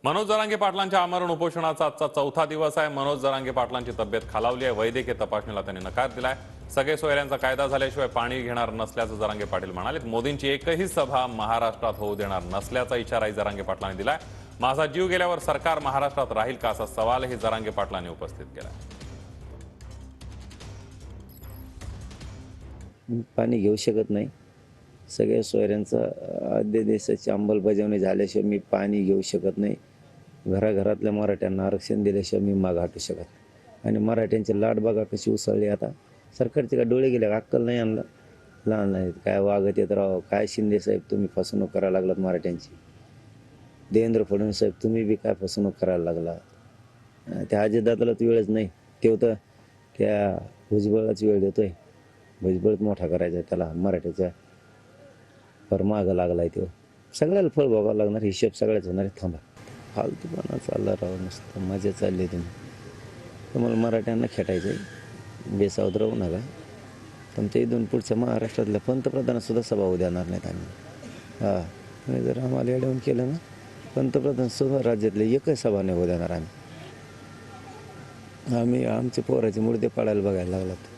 मनोज जरांगे पाटलांच्या आमरण उपोषणाचा आजचा चौथा दिवस आहे। मनोज जरांगे पाटलांची तब्येत खालावली आहे। वैद्यकीय तपासणीला त्यांनी नकार दिलाय। सगळे सोयऱ्यांचा कायदा झाल्याशिवाय पाणी घेणार नसल्याचं जरांगे पाटील म्हणाले। मोदींची एकही सभा महाराष्ट्रात होऊ देणार नसल्याचा इशाराही जरांगे पाटलांनी दिलाय। माझा जीव गेल्यावर सरकार महाराष्ट्रात राहील का असा सवालही जरांगे पाटलांनी उपस्थित केला। पाणी घेऊ शकत नाही। सगळ्या सोयऱ्यांचा अध्यादेशाची अंमलबजावणी झाल्याशिवाय मी पाणी घेऊ शकत नाही। घराघरातल्या मराठ्यांना आरक्षण दिल्याशिवाय मी माग हटू शकत नाही। आणि मराठ्यांची लाट बघा कशी उसळली। आता सरकारचे काय डोळे गेले, अक्कल नाही आणलं। लहान नाही काय वागत येत राव। काय शिंदे साहेब तुम्ही फसवणूक करायला लागलात मराठ्यांची। देवेंद्र फडणवीस साहेब तुम्ही बी काय फसवणूक करायला लागला। त्या अजितदादाला वेळच नाही। ते तर त्या भुजबळाच वेळ देतोय। भुजबळ मोठा करायचा त्याला मराठ्याच्या पर मागं लागलाय तो। सगळ्याला फळ भोगावं लागणार। हिशोब सगळ्याच होणार आहे। थांबा, फालतूपणा चालला राव, नुसतं मजा चालली तुम्ही। तुम्हाला मराठ्यांना खेटायचं आहे, बेसावध राहू नका। तुमच्या इथून पुढच्या महाराष्ट्रातल्या पंतप्रधानासुद्धा सभा होऊ देणार नाहीत आम्ही। तुम्ही जर आम्हाला एडवून केलं ना, पंतप्रधानसुद्धा राज्यातले एकही सभा नाही होऊ देणार आम्ही। आमचे पोराचे मुर्दे पाडायला बघायला लागलात।